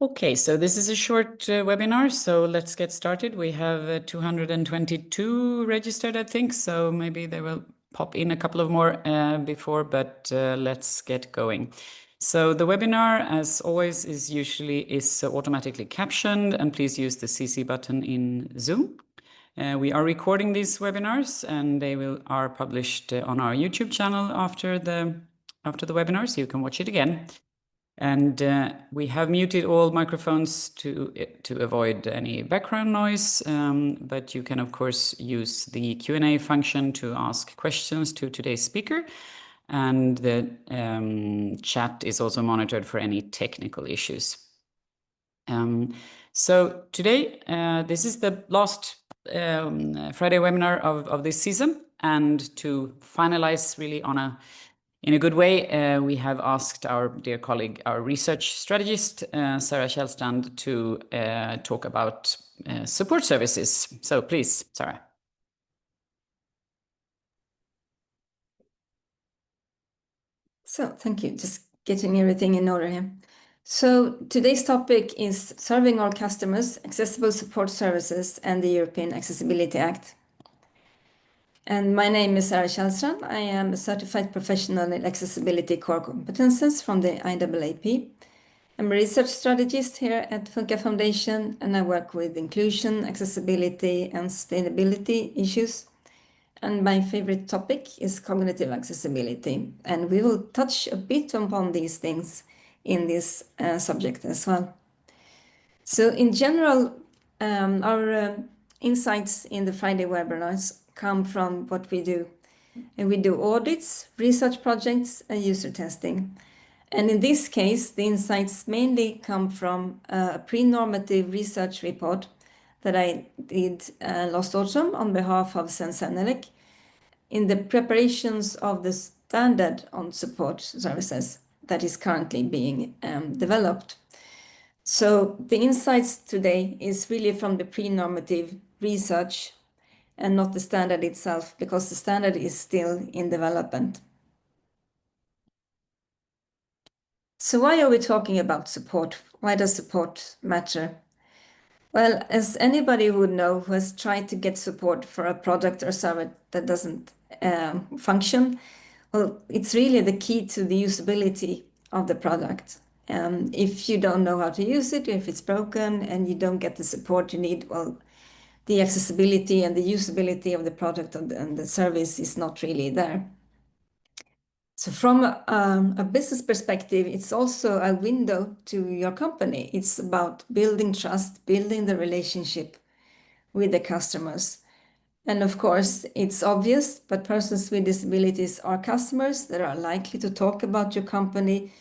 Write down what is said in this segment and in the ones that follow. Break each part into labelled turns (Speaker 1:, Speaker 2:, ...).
Speaker 1: Okay, so this is a short webinar, so let's get started. We have 222 registered, I think, so maybe they will pop in a couple of more before, but let's get going. So the webinar, as always, is automatically captioned, and please use the CC button in Zoom. We are recording these webinars, and they are published on our YouTube channel after the webinar, so you can watch it again. And we have muted all microphones to avoid any background noise, but you can, of course, use the Q&A function to ask questions to today's speaker. And the chat is also monitored for any technical issues. So today, this is the last Friday webinar of this season. And to finalize really in a good way, we have asked our dear colleague, our research strategist, Sarah Kjellstrand, to talk about support services. So please, Sarah.
Speaker 2: So thank you, just getting everything in order here. So today's topic is serving all customers, accessible support services, and the European Accessibility Act. And my name is Sarah Kjellstrand. I am a certified professional in accessibility core competences from the IAAP. I'm a research strategist here at Funka Foundation, and I work with inclusion, accessibility, and sustainability issues. And my favorite topic is cognitive accessibility. And we will touch a bit upon these things in this subject as well. So in general, our insights in the Friday webinars come from what we do. And we do audits, research projects, and user testing. And in this case, the insights mainly come from a pre-normative research report that I did last autumn on behalf of Sensenelec in the preparations of the standard on support services that is currently being developed. So the insights today is really from the pre-normative research and not the standard itself, because the standard is still in development. So why are we talking about support? Why does support matter? Well, as anybody would know who has tried to get support for a product or service that doesn't function, well, it's really the key to the usability of the product. If you don't know how to use it, if it's broken and you don't get the support you need, well, the accessibility and the usability of the product and the service is not really there. So from a business perspective, it's also a window to your company. It's about building trust, building the relationship with the customers. And of course, it's obvious, but persons with disabilities are customers that are likely to talk about your company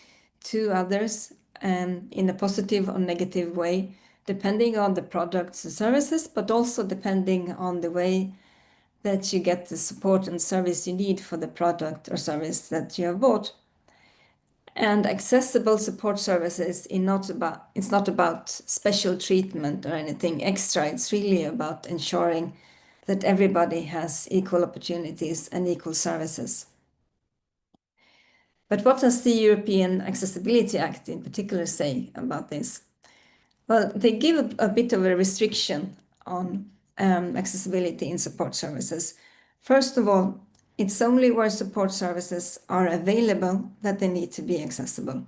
Speaker 2: to others in a positive or negative way, depending on the products and services, but also depending on the way that you get the support and service you need for the product or service that you have bought. And accessible support services it's not about special treatment or anything extra. It's really about ensuring that everybody has equal opportunities and equal services. But what does the European Accessibility Act in particular say about this? Well, they give a bit of a restriction on accessibility in support services. First of all, it's only where support services are available that they need to be accessible.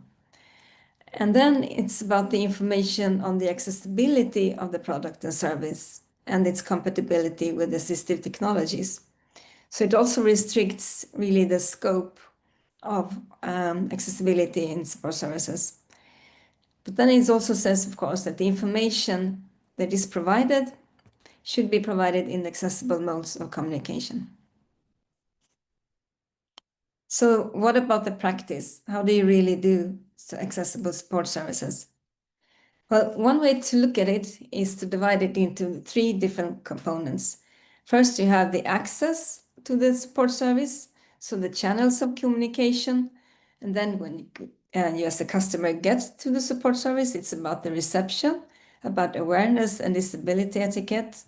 Speaker 2: And then it's about the information on the accessibility of the product and service and its compatibility with assistive technologies. So it also restricts really the scope of accessibility in support services. But then it also says, of course, that the information that is provided should be provided in accessible modes of communication. So what about the practice? How do you really do accessible support services? Well, one way to look at it is to divide it into 3 different components. First, you have the access to the support service, so the channels of communication. And then when you as a customer get to the support service, it's about the reception, about awareness and disability etiquette,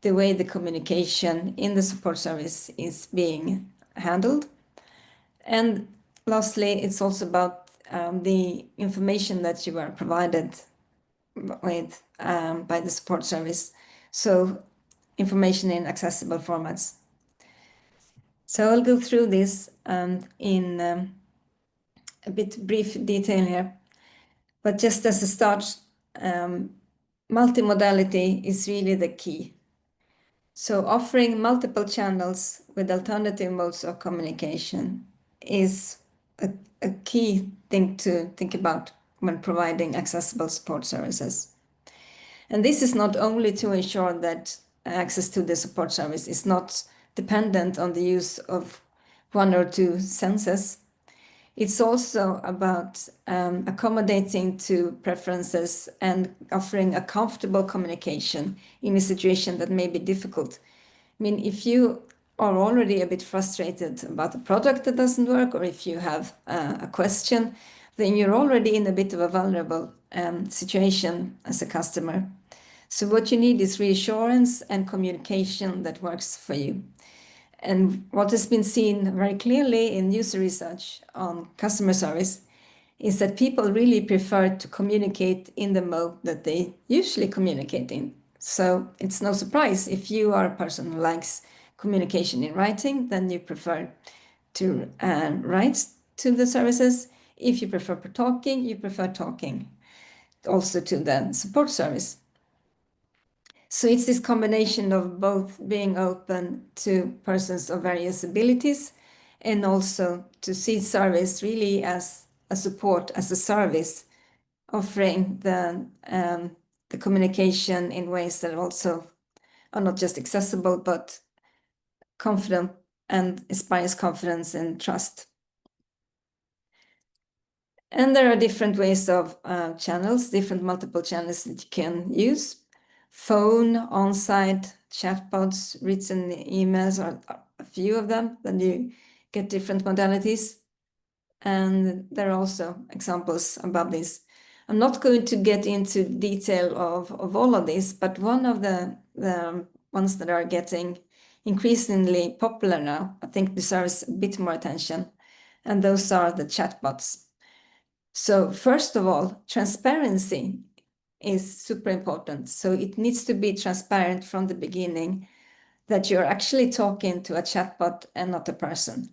Speaker 2: the way the communication in the support service is being handled. And lastly, it's also about the information that you are provided by the support service. So information in accessible formats. So I'll go through this in a bit brief detail here. But just as a start, multimodality is really the key. So offering multiple channels with alternative modes of communication is a key thing to think about when providing accessible support services. And this is not only to ensure that access to the support service is not dependent on the use of one or two senses. It's also about accommodating to preferences and offering a comfortable communication in a situation that may be difficult. I mean, if you are already a bit frustrated about a product that doesn't work, or if you have a question, then you're already in a bit of a vulnerable situation as a customer. So what you need is reassurance and communication that works for you. And what has been seen very clearly in user research on customer service is that people really prefer to communicate in the mode that they usually communicate in. So it's no surprise if you are a person who likes communication in writing, then you prefer to write to the services. If you prefer talking, you prefer talking also to the support service. So it's this combination of both being open to persons of various abilities and also to see service really as a support, as a service, offering the communication in ways that also are not just accessible, but confident and inspires confidence and trust. And there are different ways of channels, different multiple channels that you can use. Phone, on-site, chatbots, written emails are a few of them. Then you get different modalities. And there are also examples about this. I'm not going to get into detail of all of this, but one of the ones that are getting increasingly popular now, I think deserves a bit more attention. And those are the chatbots. So first of all, transparency is super important. So it needs to be transparent from the beginning that you're actually talking to a chatbot and not a person.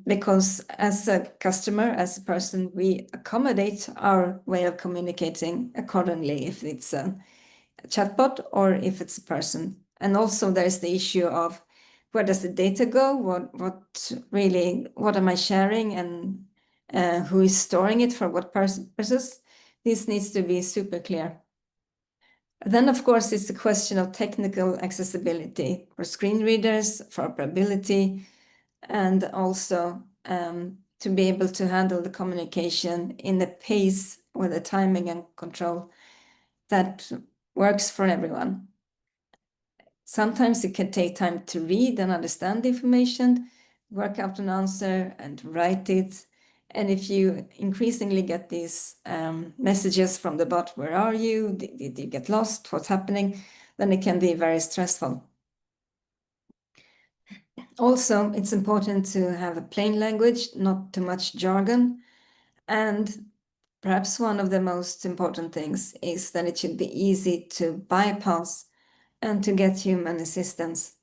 Speaker 2: Because as a customer, as a person, we accommodate our way of communicating accordingly if it's a chatbot or if it's a person. And also there's the issue of where does the data go? What am I sharing, and who is storing it for what purposes? This needs to be super clear. Then, of course, it's a question of technical accessibility for screen readers, for operability, and also to be able to handle the communication in the pace with the timing and control that works for everyone. Sometimes it can take time to read and understand the information, work out an answer and write it. And if you increasingly get these messages from the bot, where are you? Did you get lost? What's happening? Then it can be very stressful. Also, it's important to have a plain language, not too much jargon. And perhaps one of the most important things is that it should be easy to bypass and to get human assistance.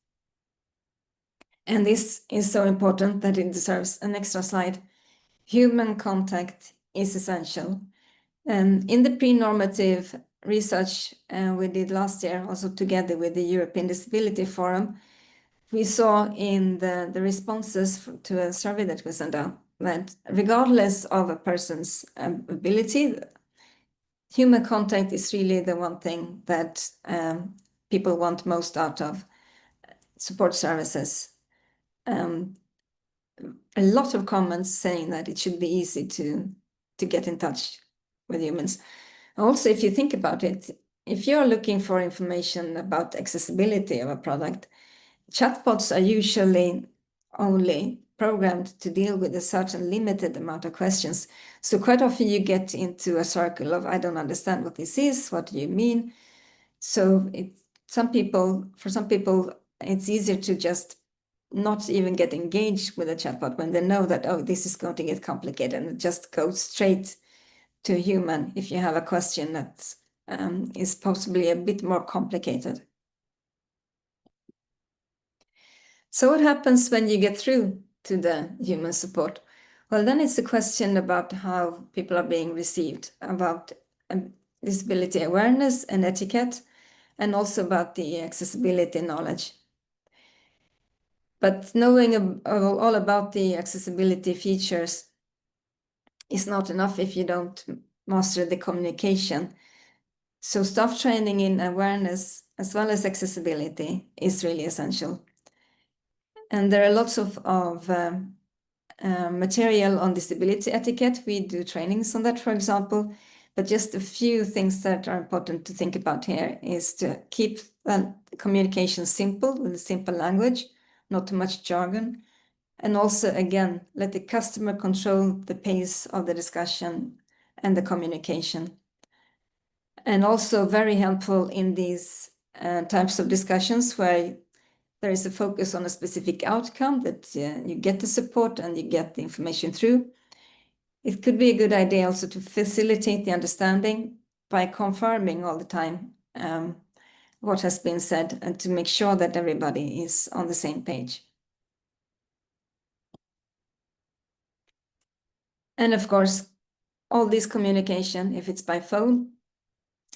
Speaker 2: And this is so important that it deserves an extra slide. Human contact is essential. In the pre-normative research we did last year, also together with the European Disability Forum, we saw in the responses to a survey that was sent out that regardless of a person's ability, human contact is really the one thing that people want most out of support services. A lot of comments saying that it should be easy to get in touch with humans. Also, if you think about it, if you're looking for information about accessibility of a product, chatbots are usually only programmed to deal with a certain limited amount of questions. So quite often you get into a circle of, I don't understand what this is, what do you mean? So for some people, it's easier to just not even get engaged with a chatbot when they know that, oh, this is going to get complicated, and just go straight to a human if you have a question that is possibly a bit more complicated. So what happens when you get through to the human support? Well, then it's a question about how people are being received, about disability awareness and etiquette, and also about the accessibility knowledge. But knowing all about the accessibility features is not enough if you don't master the communication. So staff training in awareness as well as accessibility is really essential. And there are lots of material on disability etiquette. We do trainings on that, for example. But just a few things that are important to think about here is to keep communication simple, with a simple language, not too much jargon. And also, again, let the customer control the pace of the discussion and the communication. And also very helpful in these types of discussions where there is a focus on a specific outcome, that you get the support and you get the information through. It could be a good idea also to facilitate the understanding by confirming all the time what has been said and to make sure that everybody is on the same page. And of course, all this communication, if it's by phone,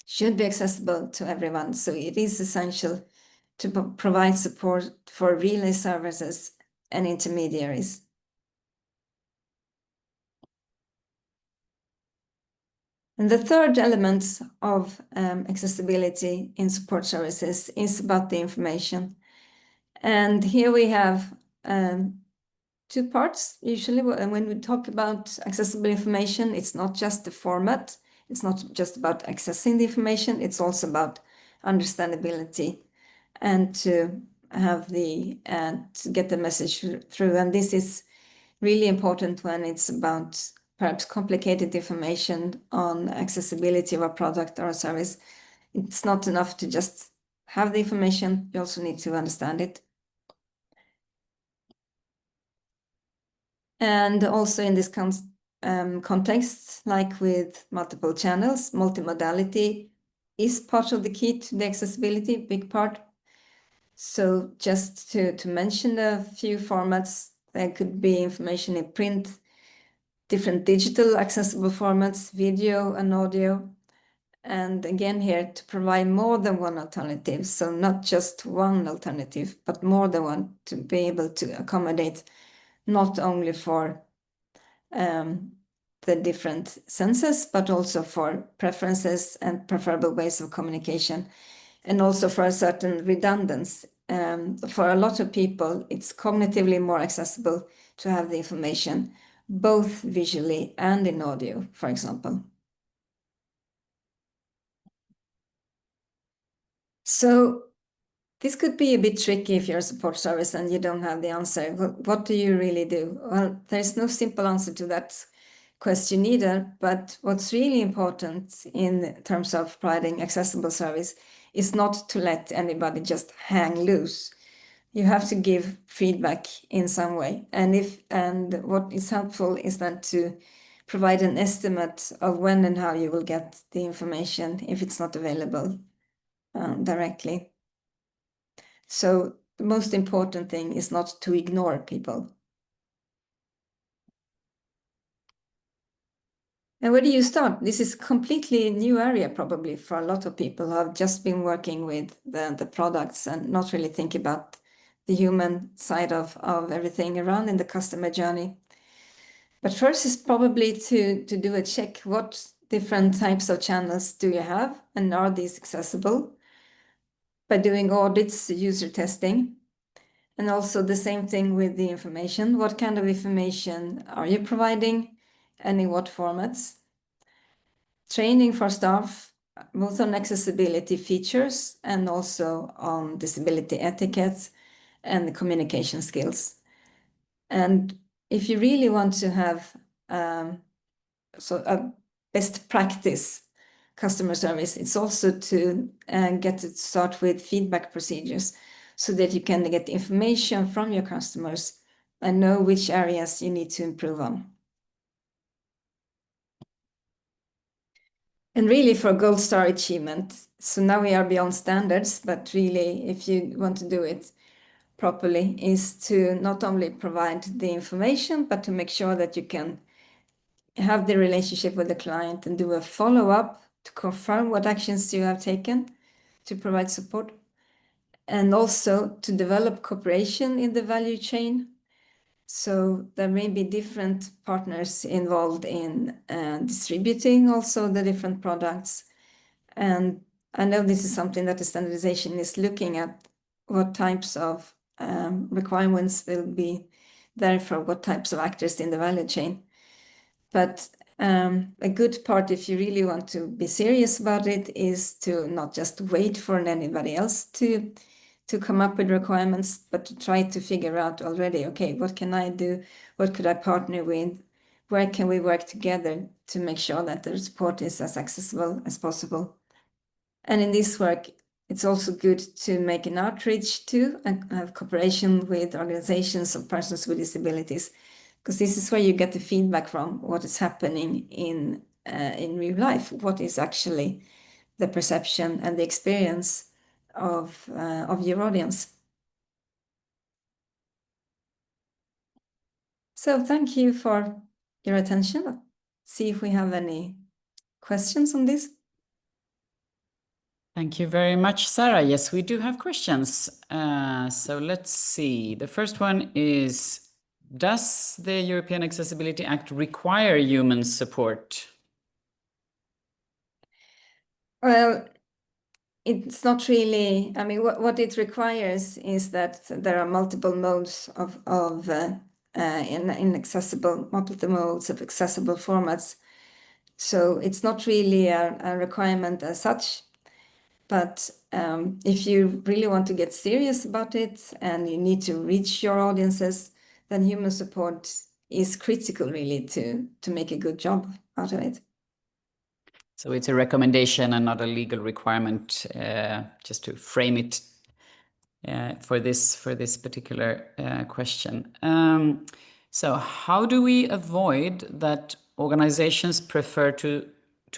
Speaker 2: should be accessible to everyone. So it is essential to provide support for relay services and intermediaries. And the third element of accessibility in support services is about the information. And here we have two parts. Usually when we talk about accessible information, it's not just the format. It's not just about accessing the information. It's also about understandability and to have to get the message through. And this is really important when it's about perhaps complicated information on accessibility of a product or a service. It's not enough to just have the information, you also need to understand it. And also in this context, like with multiple channels, multimodality is part of the key to the accessibility, big part. So just to mention a few formats, there could be information in print, different digital accessible formats, video and audio. And again here to provide more than one alternative. So not just one alternative, but more than one, to be able to accommodate not only for the different senses, but also for preferences and preferable ways of communication, and also for a certain redundancy. For a lot of people, it's cognitively more accessible to have the information, both visually and in audio, for example. So this could be a bit tricky if you're a support service and you don't have the answer. What do you really do? Well, there's no simple answer to that question either, but what's really important in terms of providing accessible service is not to let anybody just hang loose. You have to give feedback in some way. And what is helpful is then to provide an estimate of when and how you will get the information if it's not available directly. So the most important thing is not to ignore people. And where do you start? This is a completely new area probably for a lot of people who have just been working with the products and not really think about the human side of everything around in the customer journey. But first is probably to do a check. What different types of channels do you have, and are these accessible? By doing audits, user testing. And also the same thing with the information. What kind of information are you providing and in what formats? Training for staff, both on accessibility features and also on disability etiquette and communication skills. And if you really want to have a best practice customer service, it's also to get to start with feedback procedures so that you can get information from your customers and know which areas you need to improve on. And really for gold star achievement, so now we are beyond standards, but really if you want to do it properly, is to not only provide the information, but to make sure that you can have the relationship with the client and do a follow-up to confirm what actions you have taken to provide support, and also to develop cooperation in the value chain. So there may be different partners involved in distributing also the different products. And I know this is something that the standardization is looking at, what types of requirements will be there for what types of actors in the value chain. But a good part, if you really want to be serious about it, is to not just wait for anybody else to come up with requirements, but to try to figure out already, okay, what can I do? What could I partner with? Where can we work together to make sure that the support is as accessible as possible? And in this work, it's also good to make an outreach to and have cooperation with organizations of persons with disabilities, because this is where you get the feedback from what is happening in real life, what is actually the perception and the experience of your audience. So thank you for your attention. Let's see if we have any questions on this.
Speaker 1: Thank you very much, Sarah. Yes, we do have questions. So let's see. The first one is, does the European Accessibility Act require human support?
Speaker 2: Well, it's not really. I mean, what it requires is that there are multiple modes of inaccessible, multiple modes of accessible formats. So it's not really a requirement as such. But if you really want to get serious about it and you need to reach your audiences, then human support is critical, really, to make a good job out of it.
Speaker 1: So it's a recommendation and not a legal requirement, just to frame it for this particular question. So how do we avoid that organizations prefer to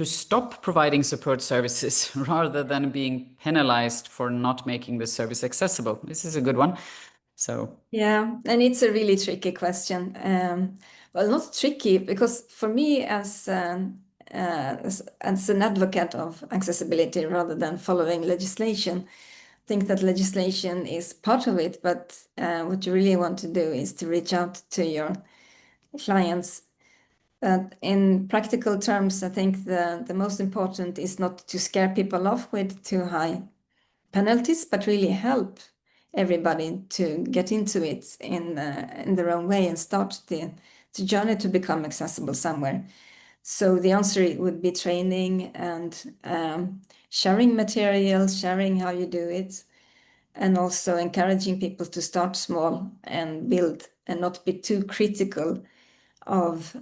Speaker 1: stop providing support services rather than being penalized for not making the service accessible? This is a good one. So
Speaker 2: yeah, and it's a really tricky question. Well, not tricky, because for me, as an advocate of accessibility rather than following legislation, I think that legislation is part of it, but what you really want to do is to reach out to your clients. But in practical terms, I think the most important is not to scare people off with too high penalties, but really help everybody to get into it in their own way and start the journey to become accessible somewhere. So the answer would be training and sharing materials, sharing how you do it, and also encouraging people to start small and build and not be too critical of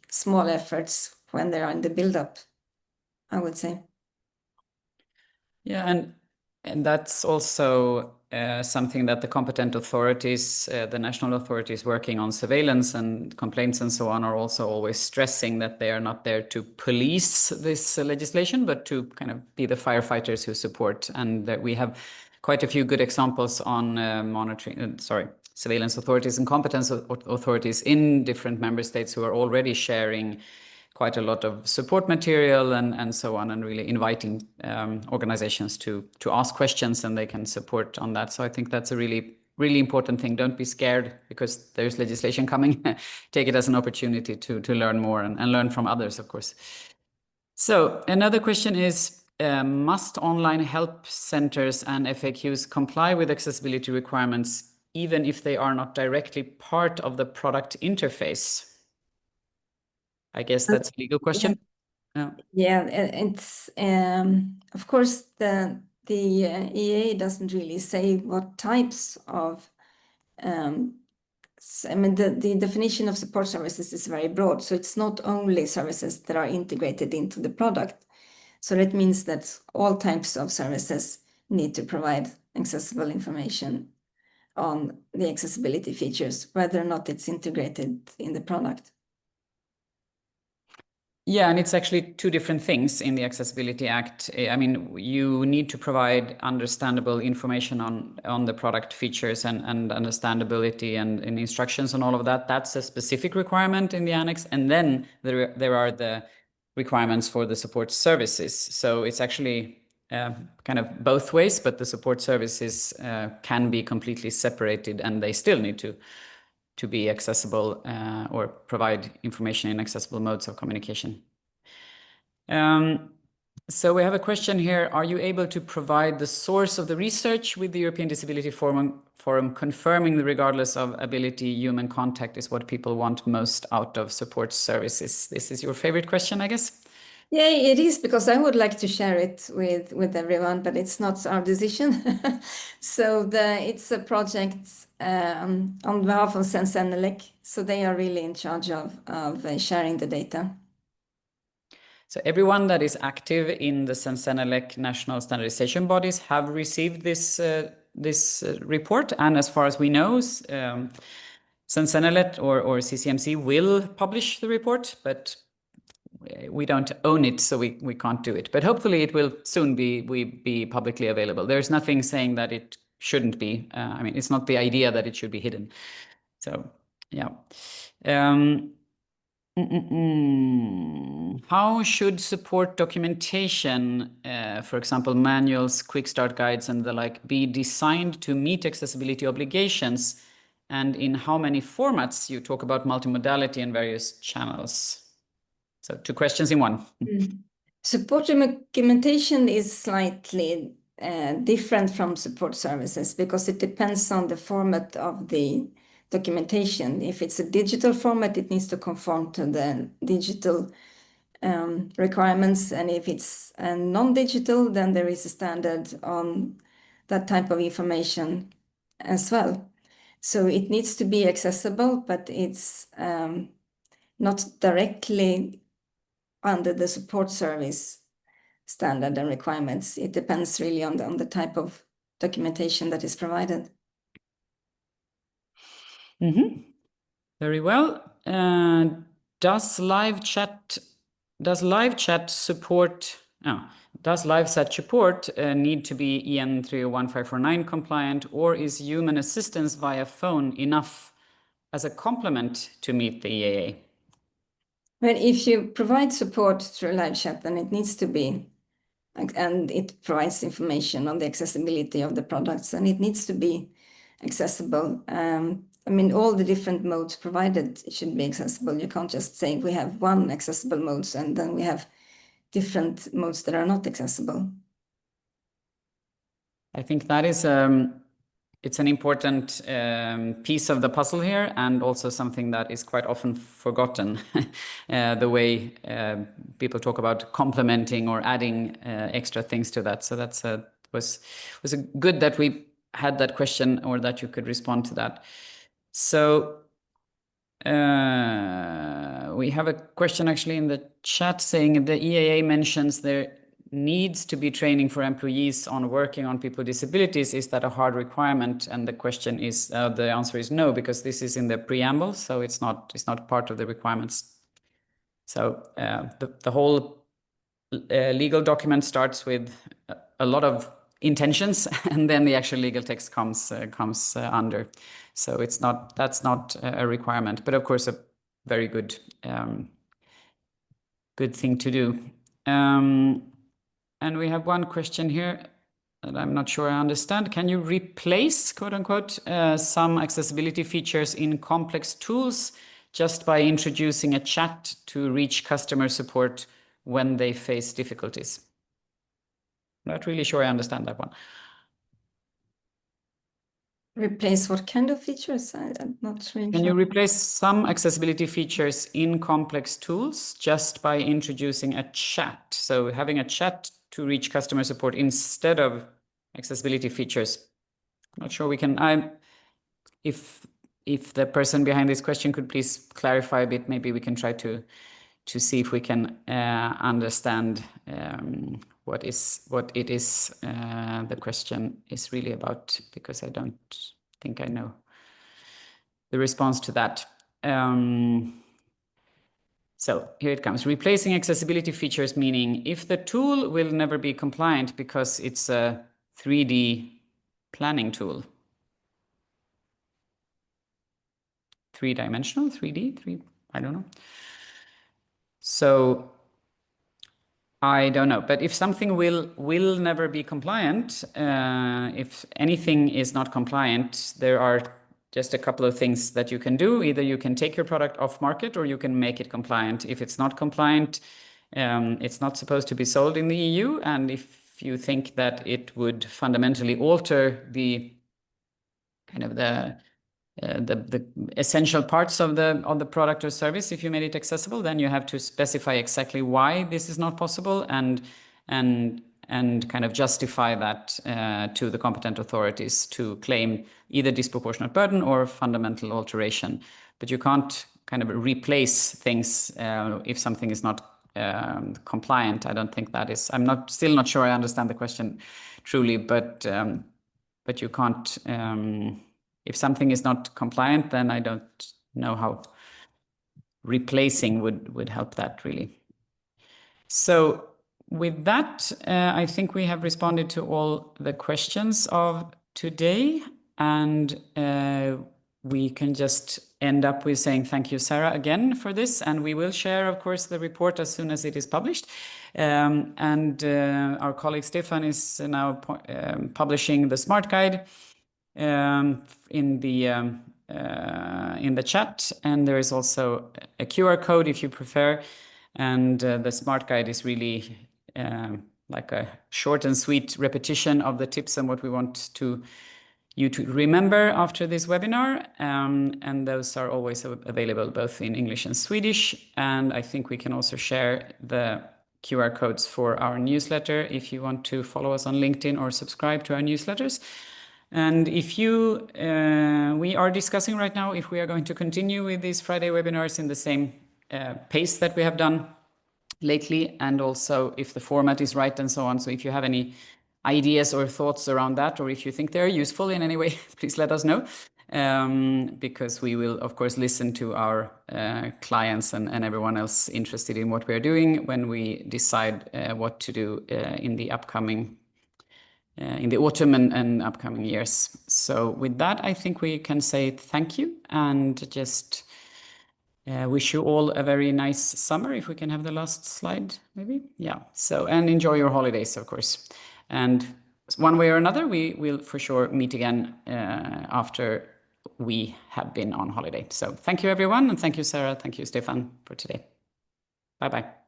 Speaker 2: small efforts when they are in the build-up, I would say.
Speaker 1: yeah, and that's also something that the competent authorities, the national authorities working on surveillance and complaints and so on, are also always stressing, that they are not there to police this legislation, but to kind of be the firefighters who support. And that we have quite a few good examples on surveillance authorities and competence authorities in different member states who are already sharing quite a lot of support material and so on, and really inviting organizations to ask questions, and they can support on that. So I think that's a really, really important thing. Don't be scared because there's legislation coming. Take it as an opportunity to learn more and learn from others, of course. So another question is, must online help centers and FAQs comply with accessibility requirements even if they are not directly part of the product interface? I guess that's a legal question.
Speaker 2: Yeah, it's of course the EA doesn't really say what types of I mean, the definition of support services is very broad, so it's not only services that are integrated into the product. So that means that all types of services need to provide accessible information on the accessibility features, whether or not it's integrated in the product.
Speaker 1: Yeah, and it's actually two different things in the Accessibility Act. I mean, you need to provide understandable information on the product features and understandability and instructions and all of that. That's a specific requirement in the annex. And then there are the requirements for the support services. So it's actually kind of both ways, but the support services can be completely separated, and they still need to be accessible or provide information in accessible modes of communication. So we have a question here. Are you able to provide the source of the research with the European Disability Forum confirming that regardless of ability, human contact is what people want most out of support services? This is your favorite question, I guess?
Speaker 2: Yeah, it is, because I would like to share it with everyone, but it's not our decision. So it's a project on behalf of Sensenelec. So they are really in charge of sharing the data.
Speaker 1: So everyone that is active in the Sensenelec national standardization bodies have received this report, and as far as we know, Sensenelec or CCMC will publish the report, but we don't own it, so we can't do it. But hopefully it will soon be publicly available. There's nothing saying that it shouldn't be. I mean, it's not the idea that it should be hidden. So yeah. How should support documentation, for example, manuals, quick start guides, and the like, be designed to meet accessibility obligations? And in how many formats? You talk about multimodality and various channels. So 2 questions in one.
Speaker 2: Support documentation is slightly different from support services because it depends on the format of the documentation. If it's a digital format, it needs to conform to the digital requirements. And if it's non-digital, then there is a standard on that type of information as well. So it needs to be accessible, but it's not directly under the support service standard and requirements. It depends really on the type of documentation that is provided.
Speaker 1: Very well. Does live chat support? Does live chat support need to be EN 301549 compliant, or is human assistance via phone enough as a complement to meet the EAA?
Speaker 2: Well, if you provide support through live chat, then it needs to be, and it provides information on the accessibility of the products, and it needs to be accessible. I mean, all the different modes provided should be accessible. You can't just say we have one accessible modes and then we have different modes that are not accessible.
Speaker 1: I think that is it's an important piece of the puzzle here, and also something that is quite often forgotten. The way people talk about complementing or adding extra things to that. So that's was good that we had that question, or that you could respond to that. So we have a question actually in the chat saying the EAA mentions there needs to be training for employees on working on people with disabilities. Is that a hard requirement? And the question is, the answer is no, because this is in the preamble, so it's not part of the requirements. So the whole legal document starts with a lot of intentions, and then the actual legal text comes under. So that's not a requirement, but of course a very good thing to do. And we have one question here that I'm not sure I understand. Can you replace, quote unquote, some accessibility features in complex tools just by introducing a chat to reach customer support when they face difficulties? I'm not really sure I understand that one.
Speaker 2: Replace what kind of features? I'm not really
Speaker 1: Can
Speaker 2: sure.
Speaker 1: you replace some accessibility features in complex tools just by introducing a chat? So having a chat to reach customer support instead of accessibility features. I'm not sure we can. If the person behind this question could please clarify a bit, maybe we can try to see if we can understand what it is the question is really about, because I don't think I know the response to that. So here it comes. Replacing accessibility features, meaning if the tool will never be compliant because it's a 3D planning tool. 3-dimensional, 3D, I don't know. So I don't know, but if something will never be compliant, if anything is not compliant, there are just a couple of things that you can do. Either you can take your product off market or you can make it compliant. If it's not compliant, it's not supposed to be sold in the EU. And if you think that it would fundamentally alter the kind of the essential parts of the product or service, if you made it accessible, then you have to specify exactly why this is not possible and kind of justify that to the competent authorities to claim either disproportionate burden or fundamental alteration. But you can't kind of replace things if something is not compliant. I don't think that is. I'm still not sure I understand the question truly, but you can't. If something is not compliant, then I don't know how replacing would help that really. So with that, I think we have responded to all the questions of today, and we can just end up with saying thank you, Sarah, again for this, and we will share, of course, the report as soon as it is published. And our colleague Stefan is now publishing the Smart Guide in the chat, and there is also a QR code if you prefer. And the Smart Guide is really like a short and sweet repetition of the tips and what we want you to remember after this webinar. And those are always available both in English and Swedish. And I think we can also share the QR codes for our newsletter if you want to follow us on LinkedIn or subscribe to our newsletters. And if we are discussing right now if we are going to continue with these Friday webinars in the same pace that we have done lately, and also if the format is right and so on. So if you have any ideas or thoughts around that, or if you think they're useful in any way, please let us know, because we will, of course, listen to our clients and everyone else interested in what we're doing when we decide what to do in the upcoming in the autumn and upcoming years. So with that, I think we can say thank you and just wish you all a very nice summer. If we can have the last slide, maybe. Yeah. So, and enjoy your holidays, of course. And one way or another, we will for sure meet again after we have been on holiday. So thank you, everyone. And thank you, Sarah. Thank you, Stefan, for today. Bye-bye.